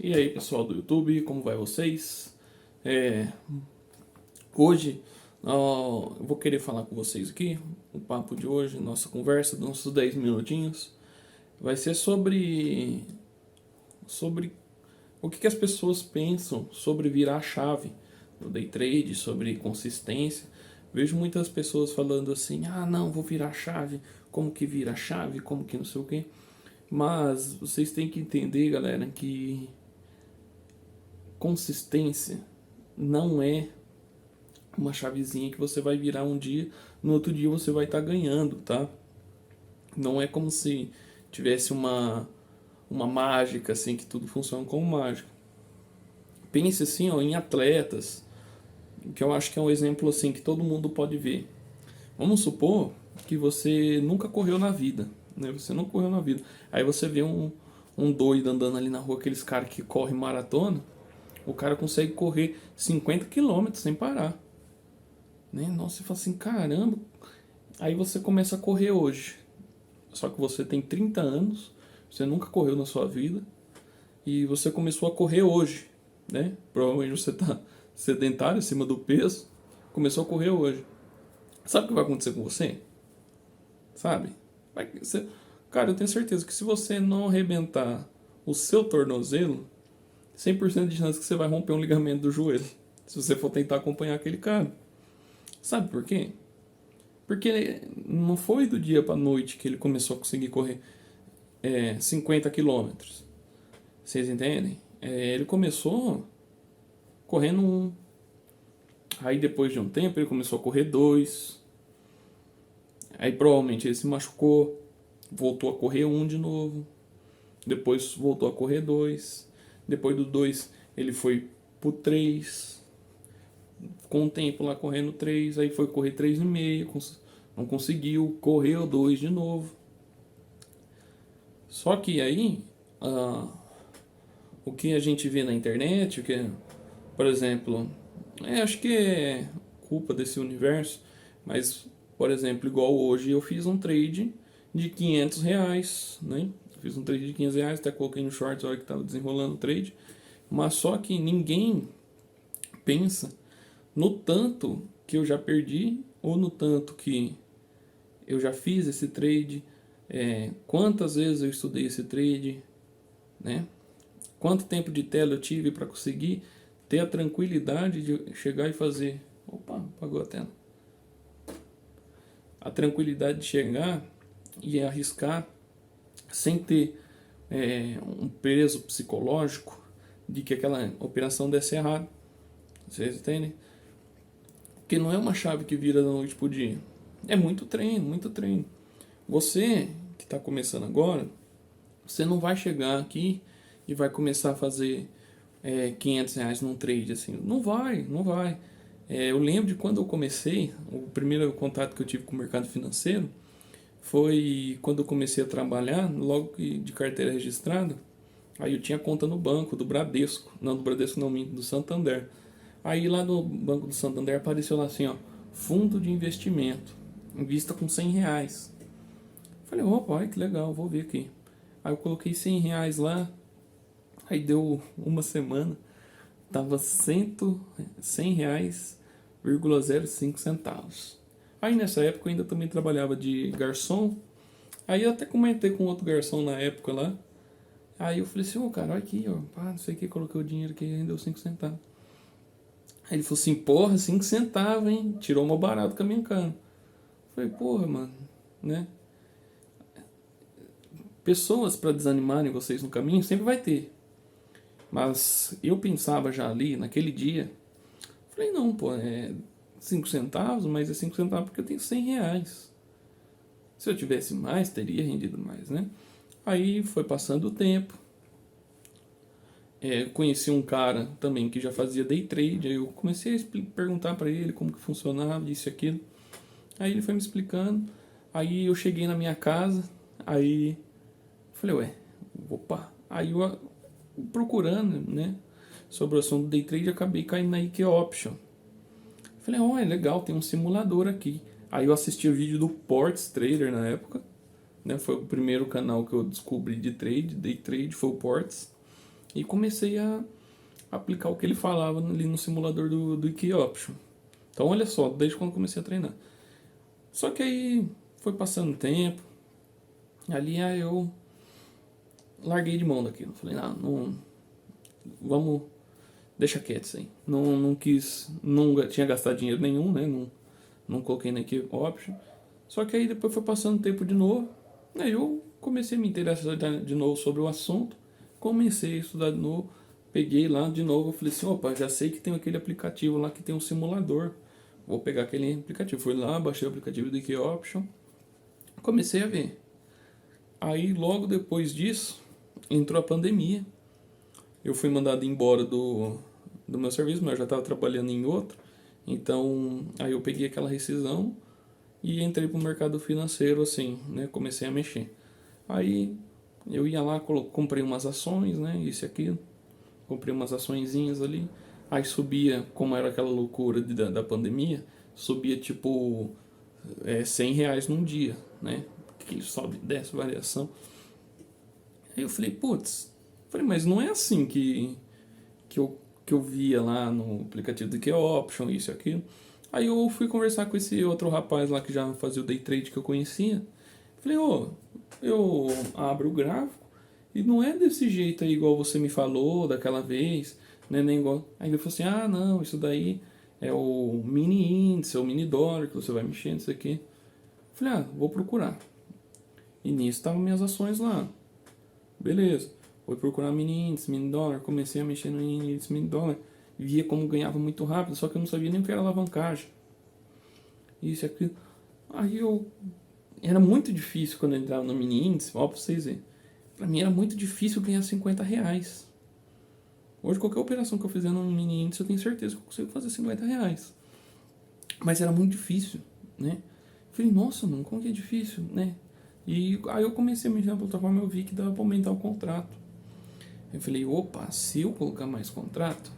E aí, pessoal do YouTube, como vai vocês? Hoje eu vou querer falar com vocês aqui. O papo de hoje, nossa conversa, nossos 10 minutinhos, vai ser sobre o que as pessoas pensam sobre virar a chave no day trade, sobre consistência. Vejo muitas pessoas falando assim: ah, não, vou virar a chave, como que vira a chave, como que não sei o quê. Mas vocês têm que entender, galera, que consistência não é uma chavezinha que você vai virar um dia, no outro dia você vai estar ganhando, tá? Não é como se tivesse uma mágica assim que tudo funciona como mágica. Pense assim, ó, em atletas, que eu acho que é um exemplo assim que todo mundo pode ver. Vamos supor que você nunca correu na vida, né? Você não correu na vida. Aí você vê um doido andando ali na rua, aqueles caras que correm maratona, o cara consegue correr 50 quilômetros sem parar. Né? Nossa, você fala assim, caramba. Aí você começa a correr hoje. Só que você tem 30 anos, você nunca correu na sua vida e você começou a correr hoje, né? Provavelmente você está sedentário, acima do peso, começou a correr hoje. Sabe o que vai acontecer com você? Sabe? Cara, eu tenho certeza que se você não arrebentar o seu tornozelo, 100% de chance que você vai romper um ligamento do joelho. Se você for tentar acompanhar aquele cara. Sabe por quê? Porque não foi do dia para noite que ele começou a conseguir correr 50 quilômetros. Vocês entendem? Ele começou correndo um. Aí depois de um tempo ele começou a correr dois. Aí provavelmente ele se machucou. Voltou a correr um de novo. Depois voltou a correr dois. Depois do dois ele foi pro três. Com o tempo lá correndo três. Aí foi correr 3,5. Não conseguiu. Correu dois de novo. Só que aí, o que a gente vê na internet, por exemplo, acho que é culpa desse universo, mas, por exemplo, igual hoje eu fiz um trade de R$ 500, né? Fiz um trade de R$ 500, até coloquei no shorts na hora que estava desenrolando o trade, mas só que ninguém pensa no tanto que eu já perdi ou no tanto que eu já fiz esse trade, quantas vezes eu estudei esse trade, né? Quanto tempo de tela eu tive para conseguir ter a tranquilidade de chegar e fazer. Opa, apagou a tela. A tranquilidade de chegar e arriscar sem ter um peso psicológico de que aquela operação desse errado. Vocês entendem? Porque não é uma chave que vira da noite pro dia. É muito treino, muito treino. Você que está começando agora, você não vai chegar aqui e vai começar a fazer R$ 500 num trade assim. Não vai, não vai. Eu lembro de quando eu comecei, o primeiro contato que eu tive com o mercado financeiro foi quando eu comecei a trabalhar, logo de carteira registrada. Aí eu tinha conta no banco do Bradesco, não do Bradesco não, do Santander. Aí lá no banco do Santander apareceu lá assim, ó, fundo de investimento, invista com R$ 100. Falei, opa, olha que legal, vou ver aqui. Aí eu coloquei R$ 100 lá, aí deu uma semana, tava R$ 100,05. Aí nessa época eu ainda também trabalhava de garçom. Aí eu até comentei com outro garçom na época lá. Aí eu falei assim, cara, olha aqui, ó, não sei o que, coloquei o dinheiro aqui e rendeu 5 centavos. Aí ele falou assim, porra, 5 centavos, hein? Tirou uma barato com a minha cana. Eu falei, porra, mano, né? Pessoas para desanimarem vocês no caminho sempre vai ter. Mas eu pensava já ali, naquele dia, falei, não, pô, 5 centavos, mas é 5 centavos porque eu tenho R$ 100. Se eu tivesse mais, teria rendido mais, né? Aí foi passando o tempo. Conheci um cara também que já fazia day trade. Aí eu comecei a perguntar para ele como que funcionava, isso e aquilo. Aí ele foi me explicando. Aí eu cheguei na minha casa. Aí falei, opa. Aí eu procurando, né, sobre o assunto do day trade, acabei caindo na IK Option. Falei, é legal, tem um simulador aqui. Aí eu assisti o vídeo do Ports Trader na época, né? Foi o primeiro canal que eu descobri de trade, day trade, foi o Ports. E comecei a aplicar o que ele falava ali no simulador do Key Option. Então olha só, desde quando comecei a treinar. Só que aí foi passando tempo, ali aí eu larguei de mão daquilo. Falei, não, vamos, deixa quieto isso aí. Não quis, não tinha gastado dinheiro nenhum, né? Não coloquei na Key Option. Só que aí depois foi passando tempo de novo, aí eu comecei a me interessar de novo sobre o assunto, comecei a estudar de novo, peguei lá de novo, eu falei assim, opa, já sei que tem aquele aplicativo lá que tem um simulador, vou pegar aquele aplicativo. Fui lá, baixei o aplicativo do Key Option, comecei a ver. Aí logo depois disso, entrou a pandemia, eu fui mandado embora do meu serviço, mas eu já estava trabalhando em outro, então aí eu peguei aquela rescisão e entrei pro mercado financeiro assim, né? Comecei a mexer. Aí eu ia lá, comprei umas ações, né? Isso e aquilo. Comprei umas açõezinhas ali. Aí subia, como era aquela loucura da pandemia, subia tipo R$ 100 num dia, né? Que sobe, desce, variação. Aí eu falei, putz, mas não é assim que eu via lá no aplicativo do Key Option, isso e aquilo. Aí eu fui conversar com esse outro rapaz lá que já fazia o day trade que eu conhecia. Falei, eu abro o gráfico e não é desse jeito aí igual você me falou daquela vez, né? Nem igual. Aí ele falou assim, não, isso daí é o mini índice, é o mini dólar que você vai mexer, isso aqui. Falei, vou procurar. E nisso estavam minhas ações lá. Beleza. Fui procurar mini índice, mini dólar, comecei a mexer no índice, mini dólar. Via como ganhava muito rápido, só que eu não sabia nem o que era alavancagem. Isso e aquilo. Aí eu. Era muito difícil quando eu entrava no mini índice, ó, pra vocês verem. Pra mim era muito difícil ganhar R$ 50. Hoje qualquer operação que eu fizer no mini índice eu tenho certeza que eu consigo fazer R$ 50. Mas era muito difícil, né? Falei, nossa, mano, como que é difícil, né? E aí eu comecei a mexer na plataforma e eu vi que dava pra aumentar o contrato. Eu falei, opa, se eu colocar mais contrato,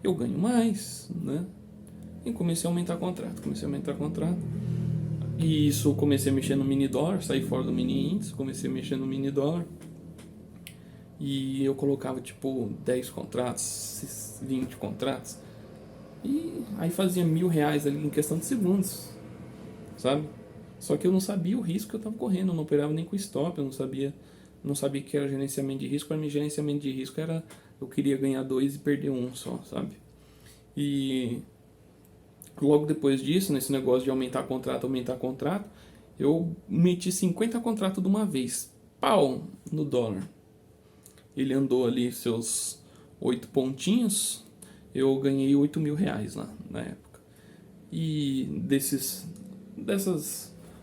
eu ganho mais, né? E comecei a aumentar contrato, E isso eu comecei a mexer no mini dólar, saí fora do mini índice, comecei a mexer no mini dólar. E eu colocava tipo 10 contratos, 20 contratos. E aí fazia R$ 1.000 ali em questão de segundos, sabe? Só que eu não sabia o risco que eu estava correndo, eu não operava nem com stop, eu não sabia que era gerenciamento de risco. Para mim, gerenciamento de risco era eu queria ganhar 2 e perder um só, sabe? E logo depois disso, nesse negócio de aumentar contrato, eu meti 50 contratos de uma vez. Pau no dólar. Ele andou ali seus 8 pontinhos, eu ganhei R$ 8.000 lá na época. E dessas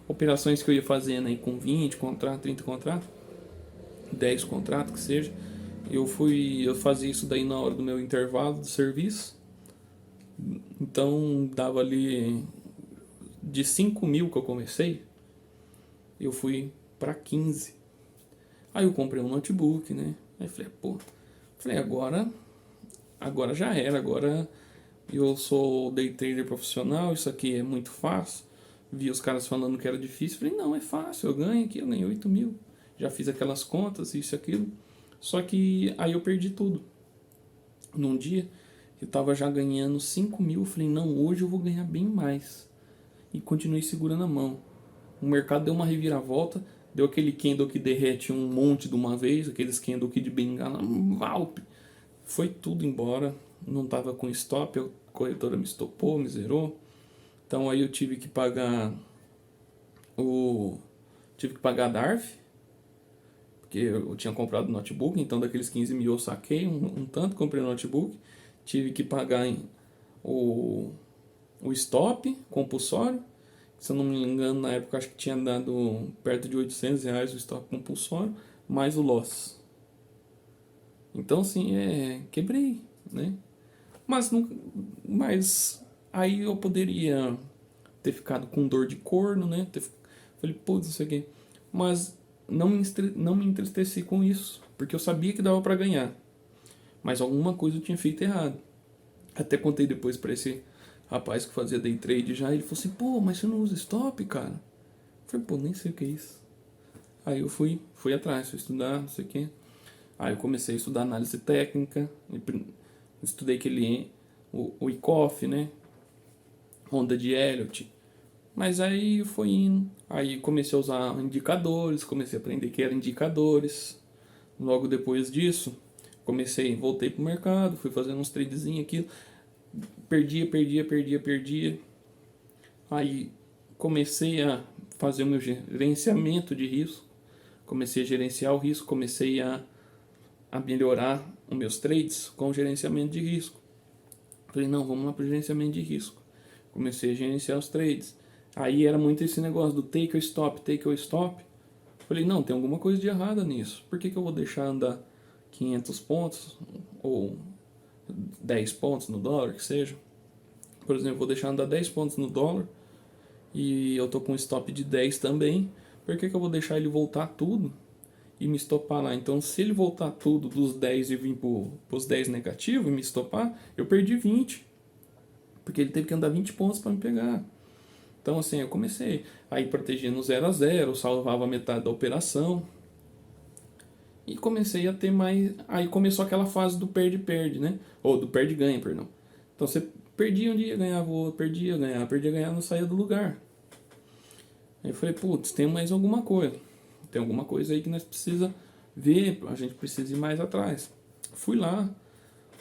operações que eu ia fazendo aí com 20 contratos, 30 contratos, 10 contratos que seja, eu fazia isso daí na hora do meu intervalo do serviço. Então dava ali de 5.000 que eu comecei, eu fui para 15. Aí eu comprei um notebook, né? Aí falei, agora já era, agora eu sou day trader profissional, isso aqui é muito fácil. Vi os caras falando que era difícil, falei, não, é fácil, eu ganho aqui, eu ganhei 8.000. Já fiz aquelas contas, isso e aquilo. Só que aí eu perdi tudo. Num dia, eu tava já ganhando 5.000, falei, não, hoje eu vou ganhar bem mais. E continuei segurando a mão. O mercado deu uma reviravolta, deu aquele candle que derrete um monte de uma vez, aqueles candle que de bengala, valpe. Foi tudo embora, não tava com stop, a corretora me estopou, me zerou. Então aí eu tive que pagar a DARF, porque eu tinha comprado o notebook, então daqueles 15.000 eu saquei um tanto, comprei o notebook, tive que pagar o stop compulsório. Se eu não me engano, na época acho que tinha dado perto de R$ 800 o stop compulsório, mais o loss. Então, assim, quebrei, né? Mas aí eu poderia ter ficado com dor de corno, né? Falei, putz, isso aqui. Mas não me entristeci com isso, porque eu sabia que dava pra ganhar. Mas alguma coisa eu tinha feito errado. Até contei depois pra esse rapaz que fazia day trade já, ele falou assim, mas você não usa stop, cara? Eu falei, nem sei o que é isso. Aí eu fui atrás, fui estudar, não sei o que. Aí eu comecei a estudar análise técnica, estudei o ICOF, né? Onda de Elliott. Mas aí foi indo. Aí comecei a usar indicadores, comecei a aprender que eram indicadores. Logo depois disso, voltei pro mercado, fui fazendo uns tradezinhos aqui. Perdia. Aí comecei a fazer o meu gerenciamento de risco. Comecei a gerenciar o risco, comecei a melhorar os meus trades com o gerenciamento de risco. Falei, não, vamos lá para o gerenciamento de risco. Comecei a gerenciar os trades. Aí era muito esse negócio do take or stop. Falei, não, tem alguma coisa de errada nisso. Por que eu vou deixar andar 500 pontos ou 10 pontos no dólar, que seja? Por exemplo, vou deixar andar 10 pontos no dólar e eu tô com um stop de 10 também. Por que eu vou deixar ele voltar tudo e me estopar lá? Então, se ele voltar tudo dos 10 e vir pros 10 negativo e me estopar, eu perdi 20. Porque ele teve que andar 20 pontos para me pegar. Então, assim, eu comecei aí protegendo no 0 a 0, salvava metade da operação. E comecei a ter mais. Aí começou aquela fase do perde-perde, né? Ou do perde-ganha, perdão. Então você perdia um dia, ganhava o outro, perdia, ganhava, não saía do lugar. Aí eu falei, putz, tem mais alguma coisa. Tem alguma coisa aí que nós precisa ver, a gente precisa ir mais atrás. Fui lá,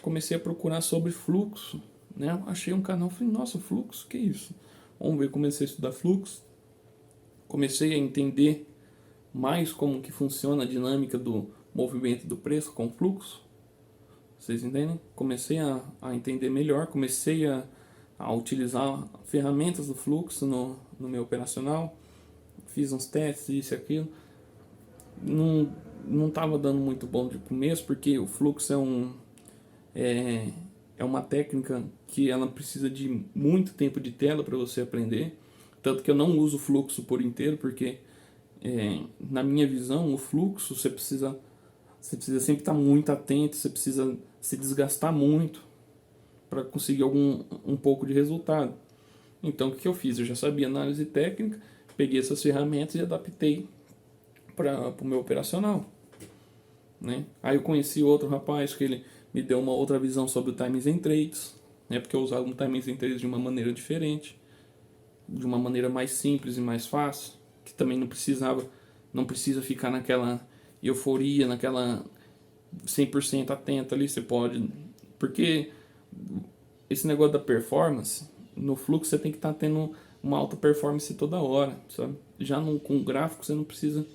comecei a procurar sobre fluxo, né? Achei um canal, falei, nossa, fluxo, que isso? Vamos ver, comecei a estudar fluxo. Comecei a entender mais como que funciona a dinâmica do movimento do preço com fluxo. Vocês entendem? Comecei a entender melhor, comecei a utilizar ferramentas do fluxo no meu operacional. Fiz uns testes, isso e aquilo. Não estava dando muito bom de começo, porque o fluxo é uma técnica que ela precisa de muito tempo de tela para você aprender. Tanto que eu não uso o fluxo por inteiro, porque na minha visão, o fluxo você precisa sempre estar muito atento, você precisa se desgastar muito para conseguir um pouco de resultado. Então o que eu fiz? Eu já sabia análise técnica, peguei essas ferramentas e adaptei para o meu operacional, né? Aí eu conheci outro rapaz que ele me deu uma outra visão sobre o timings and trades, né? Porque eu usava o timings and trades de uma maneira diferente, de uma maneira mais simples e mais fácil, que também não precisa ficar naquela euforia, naquela 100% atento ali, você pode, porque esse negócio da performance, no fluxo você tem que estar tendo uma alta performance toda hora, sabe? Já com gráfico você não precisa,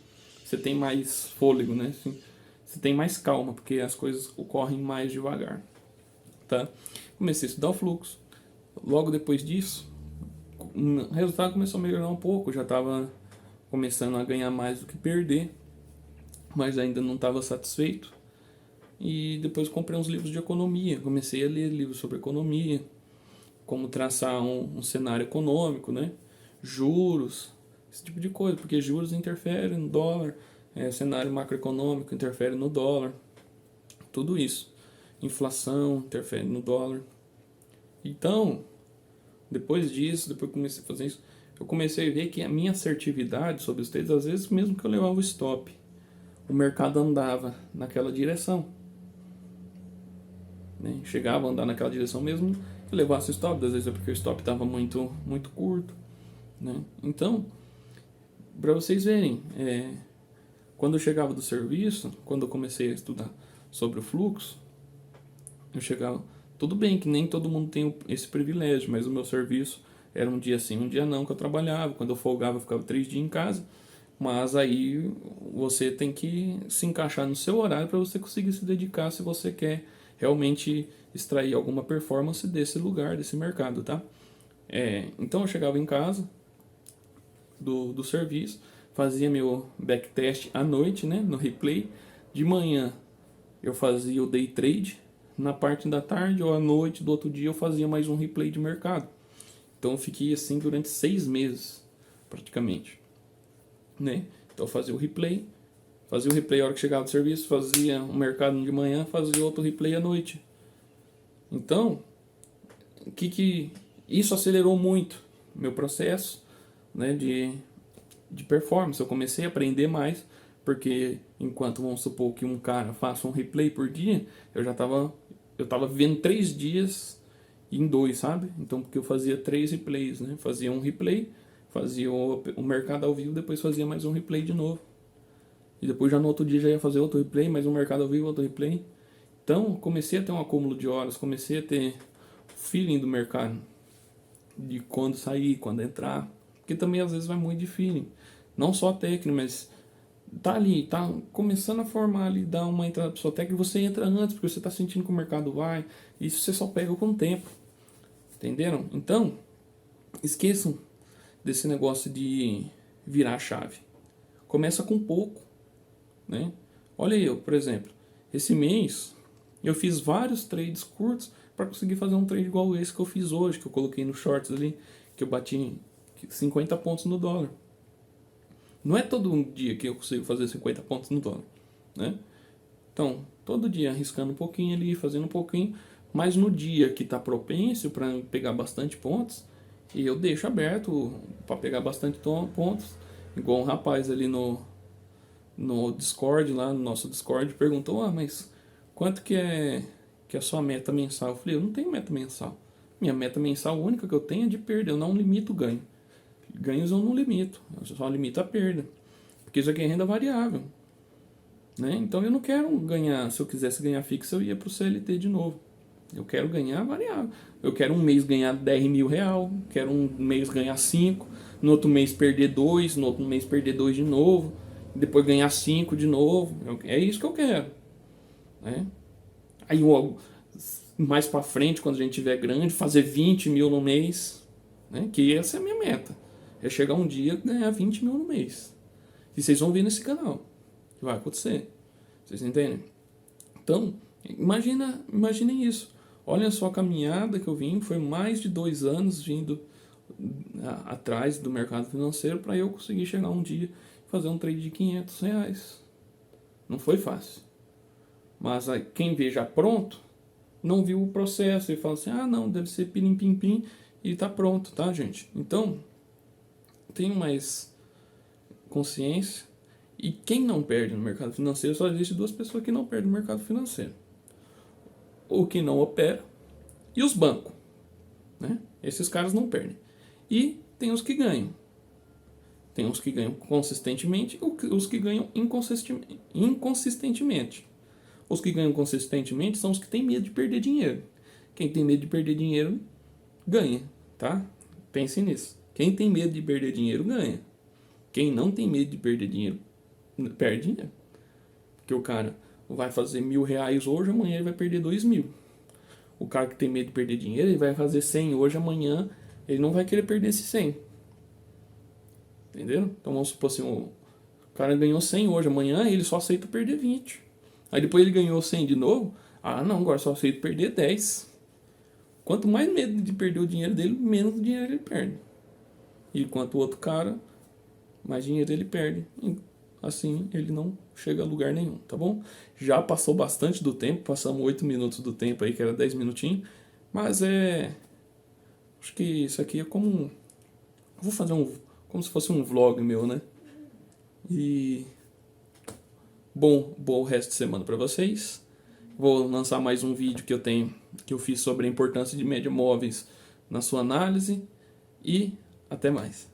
você tem mais fôlego, né? Assim, você tem mais calma, porque as coisas ocorrem mais devagar, tá? Comecei a estudar o fluxo. Logo depois disso, o resultado começou a melhorar um pouco, já estava começando a ganhar mais do que perder, mas ainda não estava satisfeito. E depois comprei uns livros de economia, comecei a ler livros sobre economia, como traçar um cenário econômico, né? Juros, esse tipo de coisa, porque juros interferem no dólar, cenário macroeconômico interfere no dólar, tudo isso. Inflação interfere no dólar. Então, depois disso, depois que comecei a fazer isso, eu comecei a ver que a minha assertividade sobre os trades, às vezes mesmo que eu levava o stop, o mercado andava naquela direção, né? Chegava a andar naquela direção mesmo que levasse o stop, às vezes é porque o stop estava muito, muito curto, né? Então, para vocês verem, quando eu chegava do serviço, quando eu comecei a estudar sobre o fluxo, eu chegava, tudo bem que nem todo mundo tem esse privilégio, mas o meu serviço era um dia sim, um dia não que eu trabalhava. Quando eu folgava, eu ficava 3 dias em casa. Mas aí você tem que se encaixar no seu horário para você conseguir se dedicar se você quer realmente extrair alguma performance desse lugar, desse mercado, tá? Então eu chegava em casa do serviço, fazia meu backtest à noite, né, no replay. De manhã eu fazia o day trade, na parte da tarde ou à noite do outro dia eu fazia mais um replay de mercado. Então eu fiquei assim durante 6 meses, praticamente, né? Então eu fazia o replay a hora que chegava do serviço, fazia o mercado de manhã, fazia outro replay à noite. Então, isso acelerou muito meu processo, né, de performance. Eu comecei a aprender mais, Porque enquanto, vamos supor que um cara faça um replay por dia, eu tava vivendo 3 dias em 2, sabe? Então, porque eu fazia 3 replays, né? Fazia um replay, fazia o mercado ao vivo, depois fazia mais um replay de novo. E depois já no outro dia já ia fazer outro replay, mais um mercado ao vivo, outro replay. Então, comecei a ter um acúmulo de horas, comecei a ter feeling do mercado, de quando sair, quando entrar. Porque também às vezes vai muito de feeling. Não só técnico, mas tá ali, tá começando a formar ali, dar uma entrada pra sua técnica, você entra antes, porque você tá sentindo que o mercado vai. Isso você só pega com o tempo. Entenderam? Então, esqueçam desse negócio de virar a chave. Começa com pouco, né? Olha eu, por exemplo, esse mês eu fiz vários trades curtos para conseguir fazer um trade igual esse que eu fiz hoje, que eu coloquei no shorts ali, que eu bati 50 pontos no dólar. Não é todo dia que eu consigo fazer 50 pontos no dólar, né? Então, todo dia arriscando um pouquinho ali, fazendo um pouquinho, mas no dia que está propício para pegar bastante pontos, e eu deixo aberto para pegar bastante pontos, igual um rapaz ali no Discord, lá no nosso Discord, perguntou: ah, mas quanto que é a sua meta mensal? Eu falei: eu não tenho meta mensal. Minha meta mensal única que eu tenho é de perda, eu não limito o ganho. Ganhos eu não limito, eu só limito a perda. Porque isso aqui é renda variável, né? Então eu não quero ganhar, se eu quisesse ganhar fixo eu ia para o CLT de novo. Eu quero ganhar variável. Eu quero um mês ganhar 10 mil real, quero um mês ganhar 5, no outro mês perder 2, no outro mês perder 2 de novo, depois ganhar 5 de novo. É isso que eu quero, né? Aí mais para frente, quando a gente tiver grande, fazer 20 mil no mês, né? Que essa é a minha meta. É chegar um dia e ganhar 20 mil no mês. E vocês vão ver nesse canal que vai acontecer. Vocês entendem? Então, imaginem isso. Olha só a caminhada que eu vim, foi mais de 2 anos vindo atrás do mercado financeiro para eu conseguir chegar um dia e fazer um trade de 500 reais. Não foi fácil. Mas quem vê já pronto, não viu o processo e fala assim: ah, não, deve ser pilim-pim-pim e tá pronto, tá, gente? Então, tenham mais consciência. E quem não perde no mercado financeiro, só existe 2 pessoas que não perdem no mercado financeiro: o que não opera e os bancos, né? Esses caras não perdem. E tem os que ganham. Tem os que ganham consistentemente e os que ganham inconsistentemente. Os que ganham consistentemente são os que têm medo de perder dinheiro. Quem tem medo de perder dinheiro ganha, tá? Pense nisso. Quem tem medo de perder dinheiro ganha. Quem não tem medo de perder dinheiro perde dinheiro. Porque o cara vai fazer R$ 1.000 hoje, amanhã ele vai perder 2.000. O cara que tem medo de perder dinheiro, ele vai fazer 100 hoje, amanhã ele não vai querer perder esse 100. Entendeu? Então vamos supor assim, o cara ganhou 100 hoje, amanhã ele só aceita perder 20. Aí depois ele ganhou 100 de novo, ah não, agora só aceito perder 10. Quanto mais medo de perder o dinheiro dele, menos dinheiro ele perde. E quanto o outro cara, mais dinheiro ele perde. Assim ele não chega a lugar nenhum, tá bom? Já passou bastante do tempo, passamos 8 minutos do tempo aí, que era 10 minutinhos. Mas acho que isso aqui é como vou fazer como se fosse um vlog meu, né? E bom resto de semana para vocês. Vou lançar mais um vídeo que eu fiz sobre a importância de média móveis na sua análise e até mais.